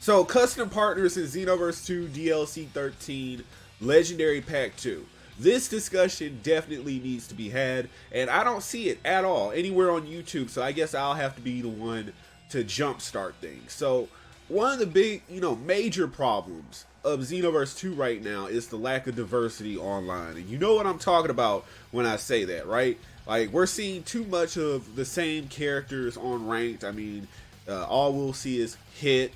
So, custom partners in Xenoverse 2 DLC 13 Legendary Pack 2. This discussion definitely needs to be had, and I don't see it at all anywhere on YouTube, so I guess I'll have to be the one to jumpstart things. So, one of the big, major problems of Xenoverse 2 right now is the lack of diversity online. And you know what I'm talking about when I say that, right? Like, we're seeing too much of the same characters on ranked. I mean, all we'll see is Hit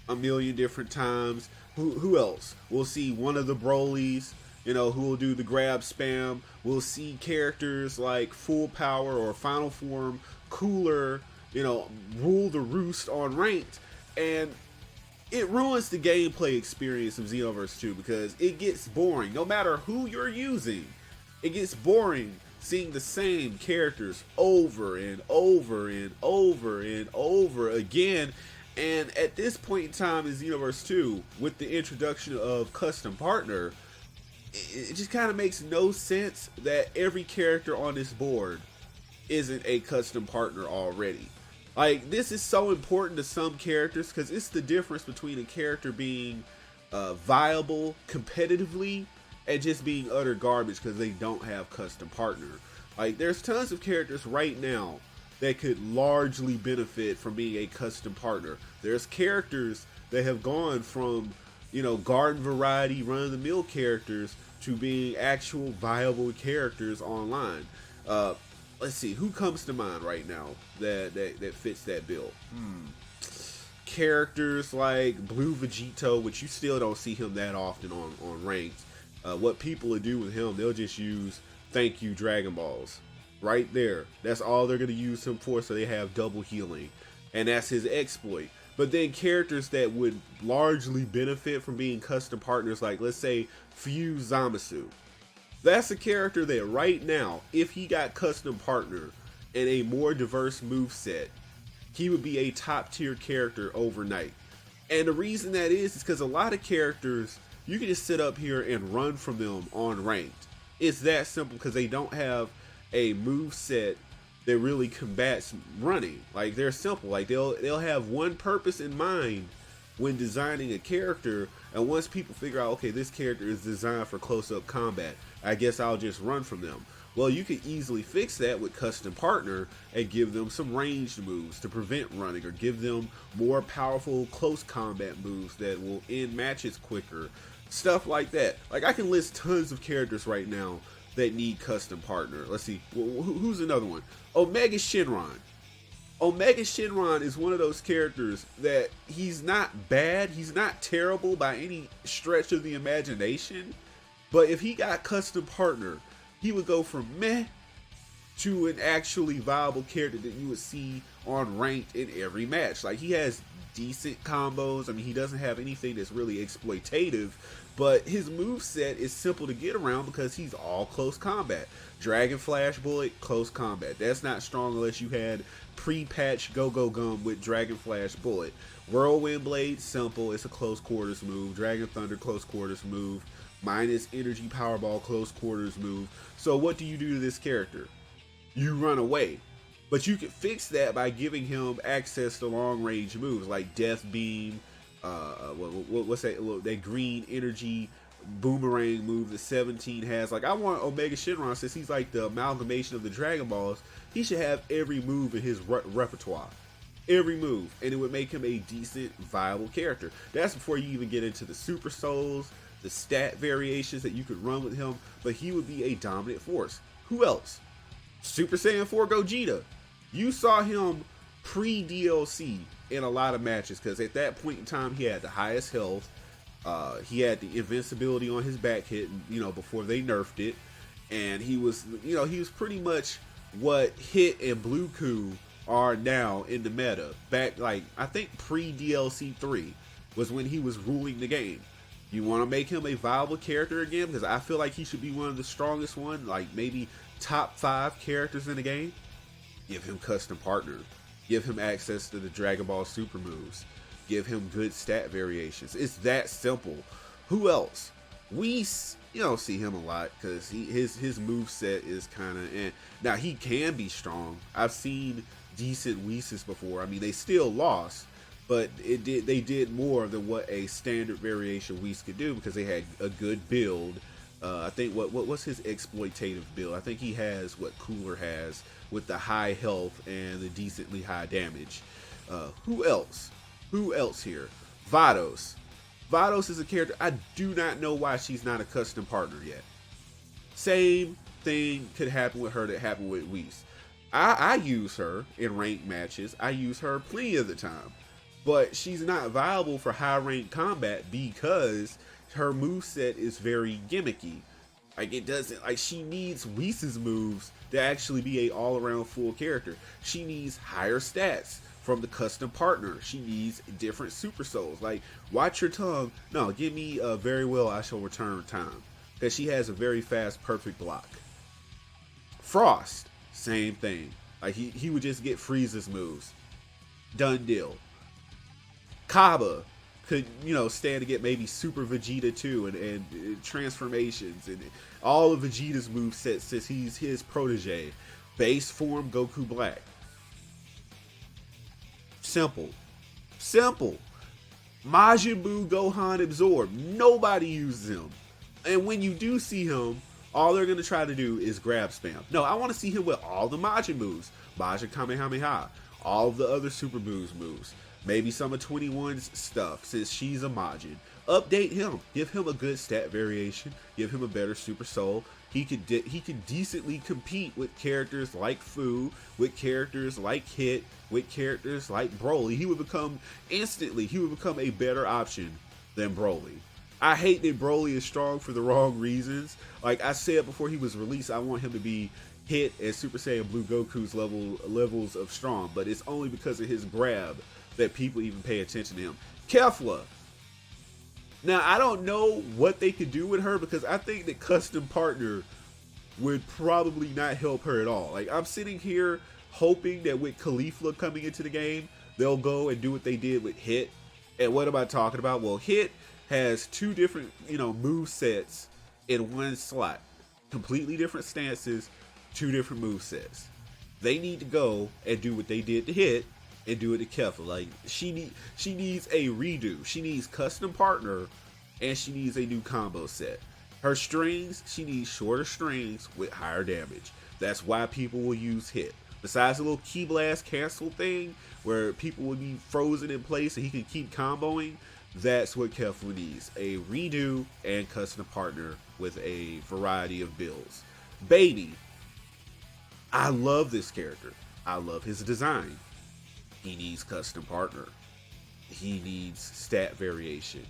a million different times. Who else? We'll see one of the Brolys, who will do the grab spam. We'll see characters like Full Power or Final Form, Cooler, rule the roost on ranked. And it ruins the gameplay experience of Xenoverse 2 because it gets boring. No matter who you're using, it gets boring seeing the same characters over and over and over and over again. And at this point in time in Xenoverse 2, with the introduction of Custom Partner, it just kind of makes no sense that every character on this board isn't a Custom Partner already. Like, this is so important to some characters because it's the difference between a character being viable competitively and just being utter garbage because they don't have Custom Partner. Like, there's tons of characters right now that could largely benefit from being a Custom Partner. There's characters that have gone from, garden variety, run-of-the-mill characters to being actual viable characters online. Let's see, who comes to mind right now that fits that bill? Characters like Blue Vegito, which you still don't see him that often on ranked. What people will do with him, they'll just use thank you Dragon Balls. Right there. That's all they're going to use him for, so they have double healing. And that's his exploit. But then characters that would largely benefit from being custom partners, like let's say Fuse Zamasu. That's a character that right now, if he got custom partner and a more diverse move set, he would be a top tier character overnight. And the reason that is because a lot of characters, you can just sit up here and run from them on ranked. It's that simple because they don't have a move set that really combats running. Like, they're simple. Like, they'll have one purpose in mind when designing a character, and once people figure out, okay, this character is designed for close-up combat, I guess I'll just run from them. Well, you could easily fix that with Custom Partner and give them some ranged moves to prevent running, or give them more powerful close combat moves that will end matches quicker. Stuff like that. Like, I can list tons of characters right now that need Custom Partner. Let's see, who's another one? Omega Shenron. Omega Shenron is one of those characters that he's not bad, he's not terrible by any stretch of the imagination, but if he got Custom Partner, he would go from meh to an actually viable character that you would see on ranked in every match. Like, he has decent combos. I mean, he doesn't have anything that's really exploitative, but his moveset is simple to get around because he's all close combat. Dragon Flash Bullet, close combat. That's not strong unless you had pre-patch Go-Go Gum with Dragon Flash Bullet. Whirlwind Blade, simple. It's a close quarters move. Dragon Thunder, close quarters move. Minus Energy Powerball, close quarters move. So what do you do to this character? You run away. But you can fix that by giving him access to long-range moves like Death Beam, what's that? That green energy boomerang move that 17 has. Like, I want Omega Shenron, since he's like the amalgamation of the Dragon Balls, he should have every move in his repertoire. Every move. And it would make him a decent, viable character. That's before you even get into the Super Souls, the stat variations that you could run with him, but he would be a dominant force. Who else? Super Saiyan 4 Gogeta. You saw him pre-DLC in a lot of matches because at that point in time he had the highest health. He had the invincibility on his back hit, before they nerfed it, and he was pretty much what Hit and Blue Coup are now in the meta. Back, like, I think pre-DLC 3 was when he was ruling the game. You want to make him a viable character again, because I feel like he should be one of the strongest one, like maybe top 5 characters in the game. Give him Custom Partner. Give him access to the Dragon Ball Super moves. Give him good stat variations. It's that simple. Who else? Whis, you don't see him a lot because his move set is kind of. Now he can be strong. I've seen decent Whis before. I mean, they still lost, but they did more than what a standard variation Whis could do because they had a good build. I think what's his exploitative build? I think he has what Cooler has with the high health and the decently high damage. Who else? Who else here? Vados. Vados is a character I do not know why she's not a custom partner yet. Same thing could happen with her that happened with Whis. I use her in ranked matches. I use her plenty of the time. But she's not viable for high ranked combat because her moveset is very gimmicky. Like it doesn't, like she needs Whis' moves to actually be a all around full character. She needs higher stats from the custom partner. She needs different super souls. Like, watch your tongue. No, give me a very well I shall return time. Because she has a very fast, perfect block. Frost, same thing. Like he would just get Frieza's moves. Done deal. Kaba could, stand to get maybe Super Vegeta too, and transformations and all of Vegeta's movesets since he's his protege. Base form Goku Black. Simple. Majin Buu Gohan Absorb. Nobody uses him. And when you do see him, all they're going to try to do is grab spam. No, I want to see him with all the Majin moves. Majin Kamehameha. All of the other Super Buu's moves. Maybe some of 21's stuff, since she's a Majin. Update him. Give him a good stat variation. Give him a better Super Soul. He could decently compete with characters like Fu, with characters like Hit, with characters like Broly. He would become a better option than Broly. I hate that Broly is strong for the wrong reasons. Like I said before he was released, I want him to be Hit and Super Saiyan Blue Goku's levels of strong, but it's only because of his grab that people even pay attention to him. Caulifla. Now, I don't know what they could do with her because I think that custom partner would probably not help her at all. Like, I'm sitting here hoping that with Caulifla coming into the game, they'll go and do what they did with Hit. And what am I talking about? Well, Hit has two different, move sets in one slot. Completely different stances, two different move sets. They need to go and do what they did to Hit and do it to Caulifla. Like she needs a redo. She needs custom partner, and she needs a new combo set. Her strings, she needs shorter strings with higher damage. That's why people will use Hit. Besides the little Ki Blast cancel thing, where people will be frozen in place and he can keep comboing, that's what Caulifla needs. A redo and custom partner with a variety of builds. Baby. I love this character. I love his design. He needs custom partner. He needs stat variation.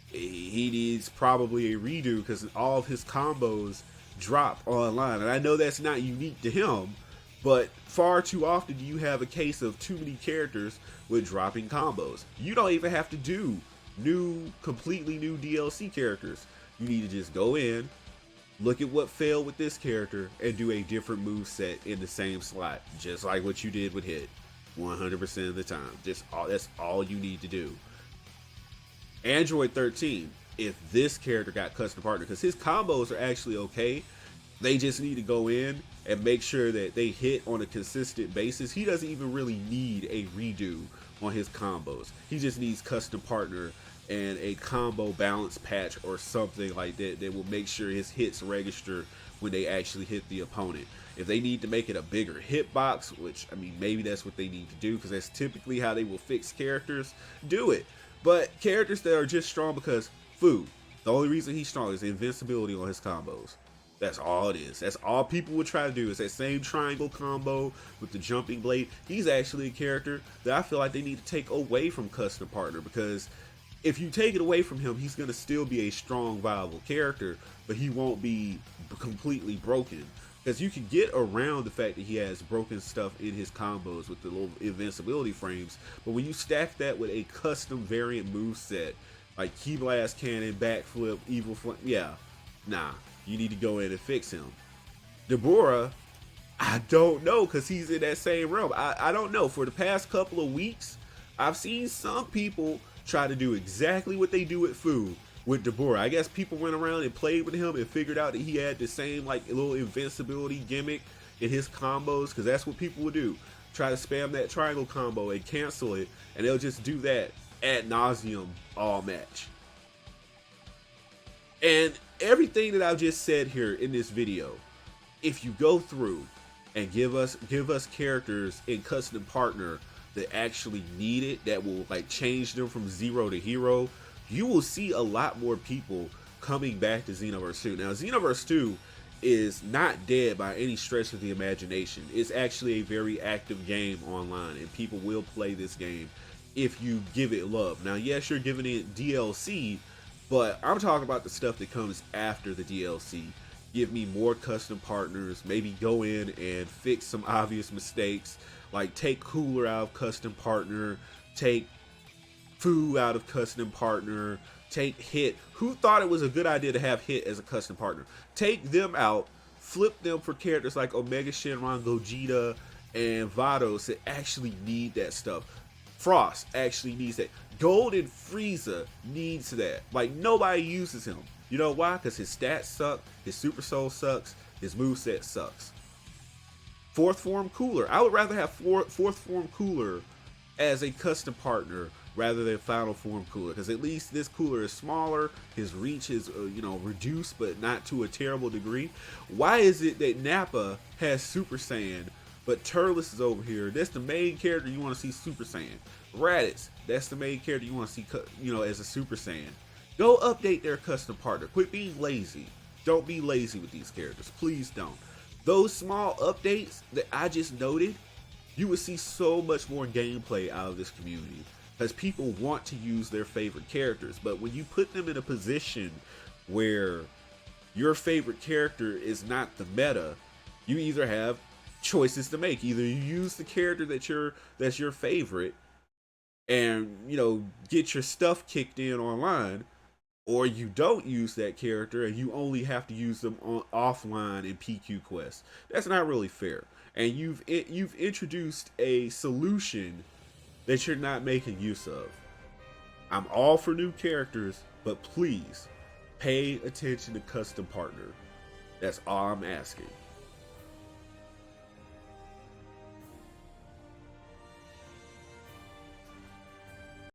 He needs probably a redo because all of his combos drop online. And I know that's not unique to him, but far too often do you have a case of too many characters with dropping combos. You don't even have to do completely new DLC characters. You need to just go in, look at what failed with this character, and do a different move set in the same slot. Just like what you did with Hit. 100% of the time. That's all you need to do. Android 13, if this character got custom partner, because his combos are actually okay, they just need to go in and make sure that they hit on a consistent basis. He doesn't even really need a redo on his combos. He just needs custom partner and a combo balance patch or something like that that will make sure his hits register when they actually hit the opponent. If they need to make it a bigger hitbox, which, I mean, maybe that's what they need to do because that's typically how they will fix characters, do it. But characters that are just strong because Fu, the only reason he's strong is the invincibility on his combos. That's all it is. That's all people would try to do is that same triangle combo with the jumping blade. He's actually a character that I feel like they need to take away from custom partner because if you take it away from him, he's going to still be a strong, viable character, but he won't be completely broken. Because you can get around the fact that he has broken stuff in his combos with the little invincibility frames, but when you stack that with a custom variant move set, like Ki Blast Cannon, Backflip, Evil Flame, yeah, nah, you need to go in and fix him. Deborah, I don't know, because he's in that same realm. I don't know. For the past couple of weeks, I've seen some people try to do exactly what they do with Fu with Deborah. I guess people went around and played with him and figured out that he had the same like little invincibility gimmick in his combos, because that's what people would do. try to spam that triangle combo and cancel it, and they'll just do that ad nauseum all match. And everything that I've just said here in this video, if you go through and give us characters in custom partner that actually need it, that will like change them from 0 to hero, you will see a lot more people coming back to Xenoverse 2. Now, Xenoverse 2 is not dead by any stretch of the imagination. It's actually a very active game online, and people will play this game if you give it love. Now, yes, you're giving it DLC, but I'm talking about the stuff that comes after the DLC. Give me more custom partners, maybe go in and fix some obvious mistakes, like take Cooler out of custom partner, take Fu out of custom partner, take Hit. Who thought it was a good idea to have Hit as a custom partner? Take them out, flip them for characters like Omega Shenron, Gogeta, and Vados that actually need that stuff. Frost actually needs that. Golden Frieza needs that. Like, nobody uses him. You know why? Because his stats suck, his Super Soul sucks, his moveset sucks. Fourth Form Cooler. I would rather have Fourth Form Cooler as a custom partner rather than Final Form Cooler, because at least this Cooler is smaller, his reach is reduced, but not to a terrible degree. Why is it that Nappa has Super Saiyan, but Turles is over here? That's the main character you want to see Super Saiyan. Raditz, that's the main character you want to see, as a Super Saiyan. Go update their custom partner. Quit being lazy. Don't be lazy with these characters. Please don't. Those small updates that I just noted, you would see so much more gameplay out of this community, because people want to use their favorite characters. But when you put them in a position where your favorite character is not the meta, you either have choices to make. Either you use the character that's your favorite and get your stuff kicked in online, or you don't use that character and you only have to use them on offline in PQ quests. That's not really fair. And you've introduced a solution that you're not making use of. I'm all for new characters, but please pay attention to custom partner. That's all I'm asking.